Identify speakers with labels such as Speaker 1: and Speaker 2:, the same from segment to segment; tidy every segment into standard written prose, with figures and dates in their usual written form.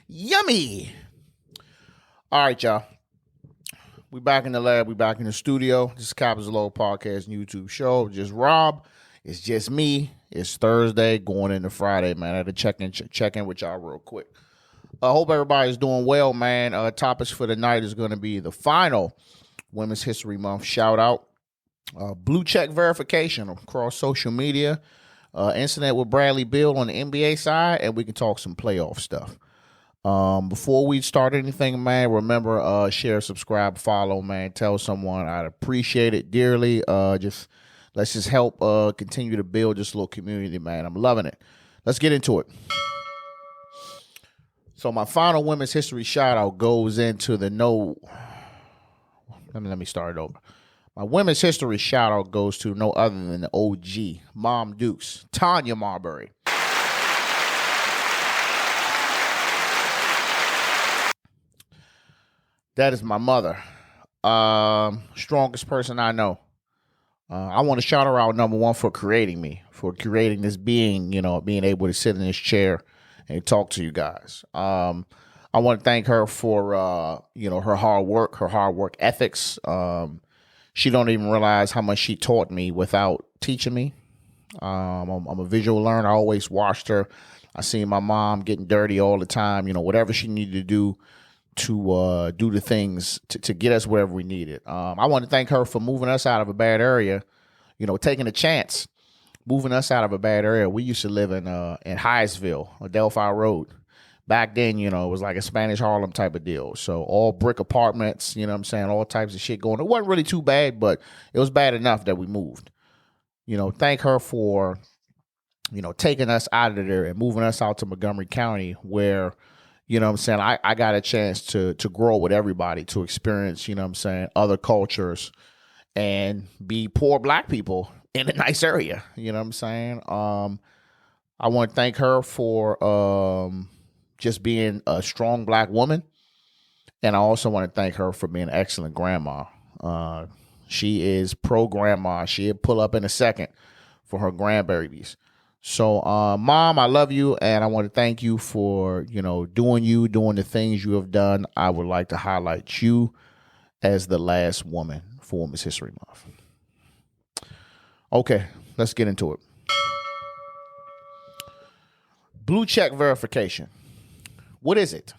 Speaker 1: Yummy. All right, y'all. We back in the lab. We back in the studio. This is Coppers Low Podcast and YouTube show. Just Rob. It's just me. It's Thursday going into Friday, man. I had to check in with y'all real quick. I hope everybody's doing well, man. Topics for the night is going to be the final Women's History Month shout out. Blue check verification across social media. Incident with Bradley Beal on the NBA side, and we can talk some playoff stuff. Before we start anything, man, remember, share, subscribe, follow, man. Tell someone. I'd appreciate it dearly. Let's just help continue to build this little community, man. I'm loving it. Let's get into it. So my final Women's History shout out goes into the Let me start it over. My Women's History shout out goes to no other than the OG, Mom Dukes, Tanya Marbury. That is my mother. Strongest person I know. I want to shout her out, number one, for creating me, for creating this being, being able to sit in this chair and talk to you guys. I want to thank her for, her hard work ethics. She don't even realize how much she taught me without teaching me. I'm a visual learner. I always watched her. I seen my mom getting dirty all the time, whatever she needed to do to do the things to get us wherever we needed. I want to thank her for moving us out of a bad area, taking a chance, moving us out of a bad area. We used to live in Hyattsville, Delphi Road. Back then, it was like a Spanish Harlem type of deal. So all brick apartments, all types of shit going. It wasn't really too bad, but it was bad enough that we moved. Thank her for, taking us out of there and moving us out to Montgomery County where, I got a chance to grow with everybody, to experience, other cultures and be poor black people in a nice area. I want to thank her for just being a strong black woman. And I also want to thank her for being an excellent grandma. She is pro grandma. She'll pull up in a second for her grandbabies. So, Mom, I love you, and I want to thank you for, doing the things you have done. I would like to highlight you as the last woman for Women's History Month. Okay, let's get into it. Blue check verification. What is it?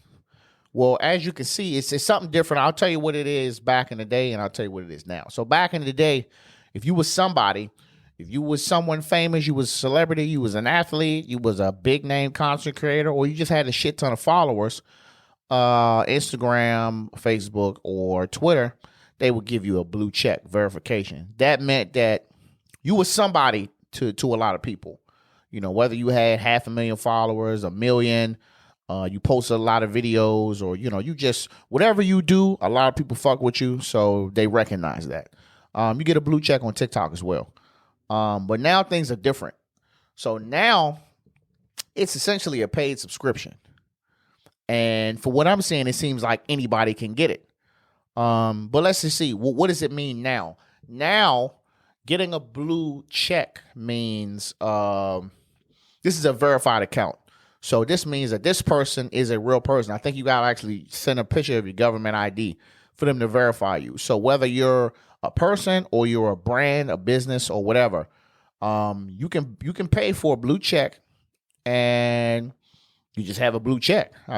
Speaker 1: Well, as you can see, it's something different. I'll tell you what it is back in the day, and I'll tell you what it is now. So back in the day, if you was somebody, if you was someone famous, you was a celebrity, you was an athlete, you was a big name content creator, or you just had a shit ton of followers, Instagram, Facebook, or Twitter, they would give you a blue check verification. That meant that you was somebody to a lot of people. Whether you had 500,000 followers, 1 million, you posted a lot of videos, or, you just, whatever you do, a lot of people fuck with you, so they recognize that. You get a blue check on TikTok as well. But now things are different. So now it's essentially a paid subscription. And for what I'm saying, it seems like anybody can get it. But let's just see. What does it mean now? Now, getting a blue check means this is a verified account. So this means that this person is a real person. I think you got to actually send a picture of your government ID for them to verify you. So whether you're a person or you're a brand, a business, or whatever, you can pay for a blue check, and you just have a blue check. I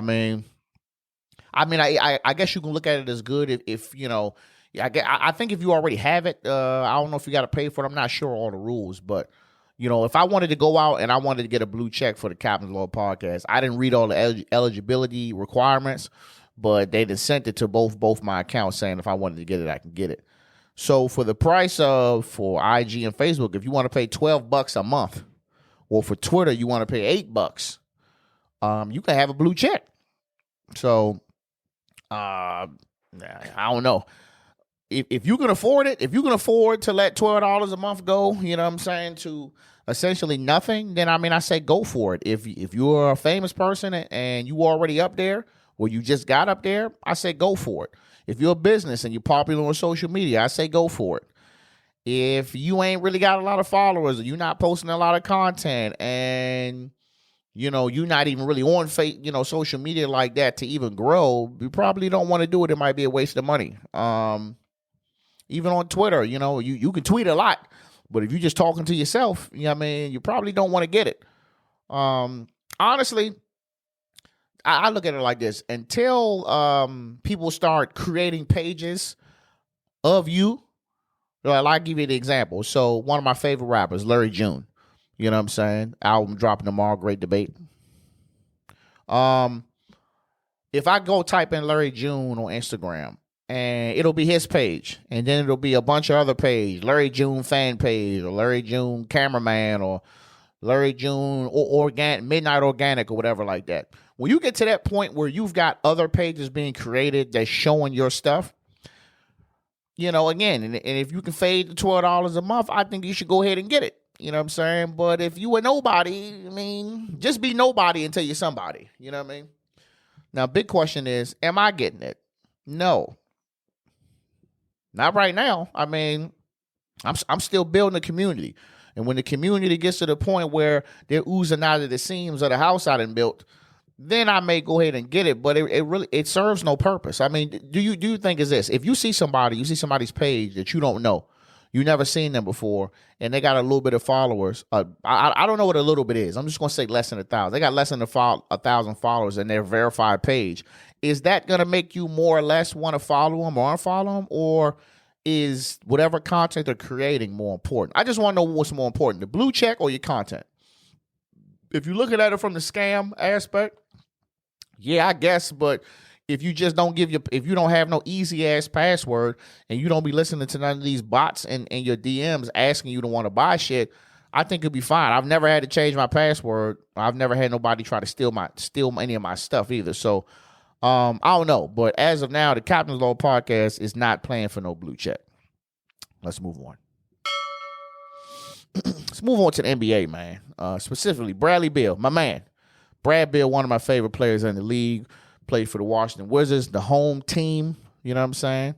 Speaker 1: guess you can look at it as good if I think if you already have it, I don't know if you got to pay for it. I'm not sure all the rules, but if I wanted to go out and I wanted to get a blue check for the Captain's Law Podcast, I didn't read all the eligibility requirements, but they just sent it to both my accounts saying if I wanted to get it, I can get it. So for the price for IG and Facebook, if you want to pay $12 a month, or for Twitter, you want to pay $8, you can have a blue check. So, I don't know. If you can afford it, if you can afford to let $12 a month go, to essentially nothing, then I say go for it. If you're a famous person and you already up there, or you just got up there, I say go for it. If you're a business and you're popular on social media, I say go for it. If you ain't really got a lot of followers, or you're not posting a lot of content, and you're not even really on social media like that to even grow, you probably don't want to do it. It might be a waste of money. Even on Twitter, you can tweet a lot, but if you're just talking to yourself, you probably don't want to get it. Honestly, I look at it like this. Until people start creating pages of you, I'll give you the example. So one of my favorite rappers, Larry June, you know what I'm saying? Album dropping tomorrow, great debate. If I go type in Larry June on Instagram, and it'll be his page, and then it'll be a bunch of other pages, Larry June fan page, or Larry June cameraman, or Larry June or Midnight Organic, or whatever like that. When you get to that point where you've got other pages being created that's showing your stuff, again, and if you can fade the $12 a month, I think you should go ahead and get it. You know what I'm saying? But if you were nobody, just be nobody until you're somebody. You know what I mean? Now, big question is, am I getting it? No. Not right now. I'm still building a community. And when the community gets to the point where they're oozing out of the seams of the house I done built, then I may go ahead and get it. But it serves no purpose. Do you think is this? If you see somebody's page that you don't know, you never seen them before, and they got a little bit of followers. I don't know what a little bit is. I'm just going to say less than 1,000. They got less than 1,000 followers in their verified page. Is that going to make you more or less want to follow them or unfollow them? Or is whatever content they're creating more important? I just want to know what's more important, the blue check or your content. If you're looking at it from the scam aspect, yeah, I guess, but if you just don't if you don't have no easy ass password and you don't be listening to none of these bots and your DMs asking you to want to buy shit, I think it'll be fine. I've never had to change my password. I've never had nobody try to steal any of my stuff either. So I don't know. But as of now, the Captain's Law podcast is not playing for no blue check. Let's move on. Let's move on to the NBA, man. Specifically, Bradley Beal, my man. Brad Beal, one of my favorite players in the league. Played for the Washington Wizards, the home team. You know what I'm saying?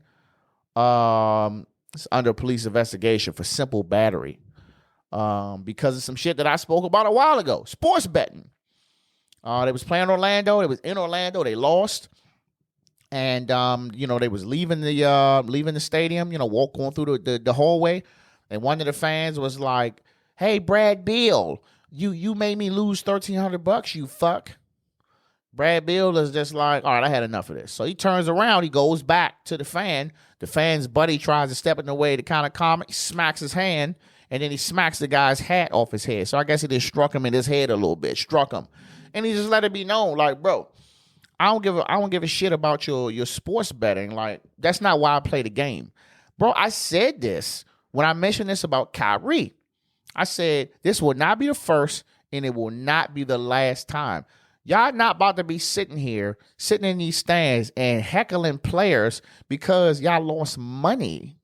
Speaker 1: It's under police investigation for simple battery because of some shit that I spoke about a while ago. Sports betting. They was playing Orlando. They was in Orlando. They lost, and they was leaving the stadium. Going through the hallway, and one of the fans was like, "Hey, Brad Beal, you made me lose $1,300. You fuck." Brad Beal is just like, all right, I had enough of this. So he turns around, he goes back to the fan. The fan's buddy tries to step in the way to kind of calm it, smacks his hand, and then he smacks the guy's hat off his head. So I guess he just struck him in his head a little bit, struck him. And he just let it be known, like, bro, I don't give a shit about your sports betting. Like, that's not why I play the game. Bro, I said this when I mentioned this about Kyrie. I said, this will not be the first, and it will not be the last time. Y'all not about to be sitting in these stands and heckling players because y'all lost money.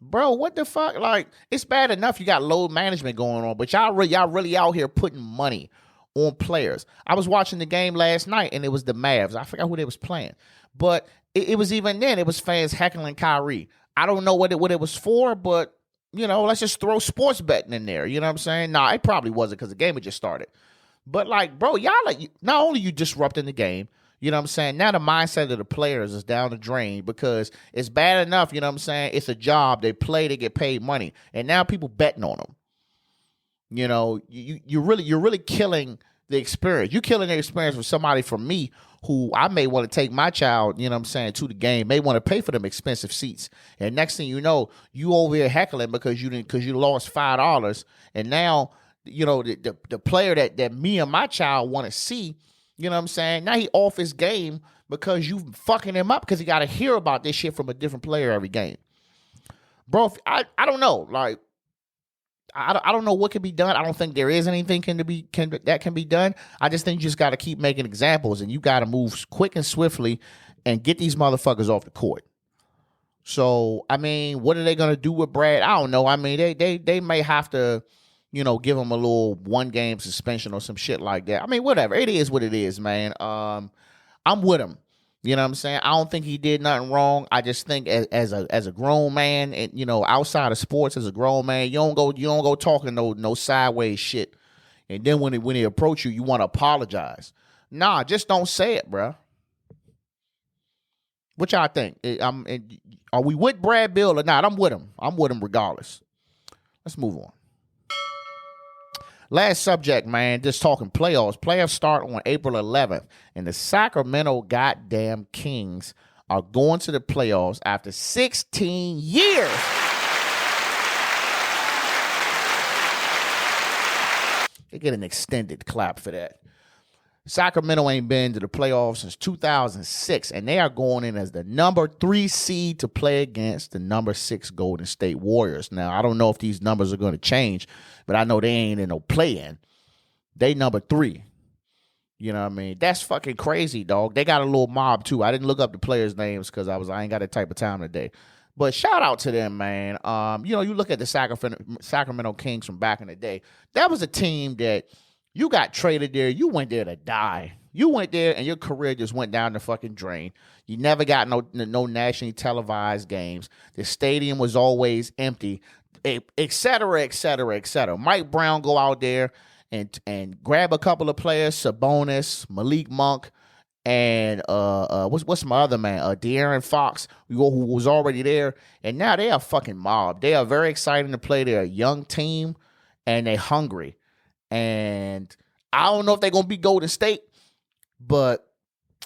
Speaker 1: Bro, what the fuck? Like, it's bad enough you got load management going on, but y'all really out here putting money on players. I was watching the game last night, and it was the Mavs. I forgot who they was playing. But it was even then, it was fans heckling Kyrie. I don't know what it was for, but, let's just throw sports betting in there. You know what I'm saying? Nah, it probably wasn't because the game had just started. But, like, bro, y'all, like, not only you disrupting the game, you know what I'm saying? Now the mindset of the players is down the drain because it's bad enough, you know what I'm saying? It's a job. They play, they get paid money. And now people betting on them. You're really killing the experience. You're killing the experience for somebody from me who I may want to take my child, you know what I'm saying, to the game, may want to pay for them expensive seats. And next thing you know, you over here heckling because you lost $5. And now, the player that me and my child want to see, you know what I'm saying? Now he off his game because you fucking him up because he got to hear about this shit from a different player every game. Bro, I don't know. Like, I don't know what can be done. I don't think there is anything that can be done. I just think you just got to keep making examples, and you got to move quick and swiftly and get these motherfuckers off the court. So, what are they going to do with Brad? I don't know. They may have to, give him a little 1-game suspension or some shit like that. Whatever. It is what it is, man. I'm with him. You know what I'm saying? I don't think he did nothing wrong. I just think as a grown man, and outside of sports, as a grown man, you don't go talking no sideways shit. And then when they approach you, you want to apologize. Nah, just don't say it, bro. What y'all think? Are we with Brad Beal or not? I'm with him. I'm with him regardless. Let's move on. Last subject, man, just talking playoffs. Playoffs start on April 11th, and the Sacramento goddamn Kings are going to the playoffs after 16 years. They get an extended clap for that. Sacramento ain't been to the playoffs since 2006, and they are going in as the number 3 seed to play against the number 6 Golden State Warriors. Now, I don't know if these numbers are going to change, but I know they ain't in no play-in. They number 3. You know what I mean? That's fucking crazy, dog. They got a little mob, too. I didn't look up the players' names because I ain't got that type of time today. But shout out to them, man. You look at the Sacramento Kings from back in the day. That was a team that you got traded there. You went there to die. You went there and your career just went down the fucking drain. You never got no nationally televised games. The stadium was always empty, et cetera, et cetera, et cetera. Mike Brown go out there and grab a couple of players, Sabonis, Malik Monk, and what's my other man? De'Aaron Fox, who was already there. And now they are fucking mob. They are very exciting to play. They're a young team, and they're hungry. And I don't know if they're going to be Golden State, but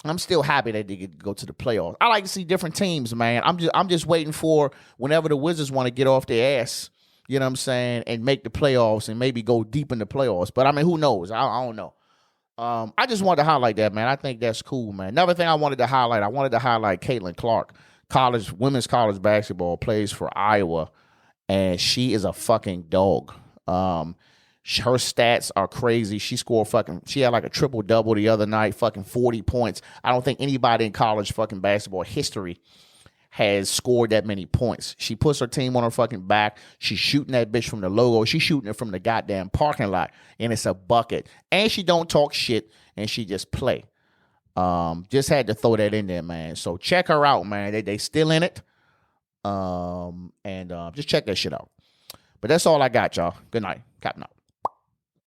Speaker 1: I'm still happy that they get to go to the playoffs. I like to see different teams, man. I'm just waiting for whenever the Wizards want to get off their ass, you know what I'm saying, and make the playoffs and maybe go deep in the playoffs. But, I mean, who knows? I don't know. I just wanted to highlight that, man. I think that's cool, man. Another thing I wanted to highlight Caitlin Clark, women's college basketball, plays for Iowa, and she is a fucking dog. Her stats are crazy. She had like a triple-double the other night, fucking 40 points. I don't think anybody in college fucking basketball history has scored that many points. She puts her team on her fucking back. She's shooting that bitch from the logo. She's shooting it from the goddamn parking lot, and it's a bucket. And she don't talk shit, and she just play. Just had to throw that in there, man. So check her out, man. They still in it. Just check that shit out. But that's all I got, y'all. Good night. Captain out.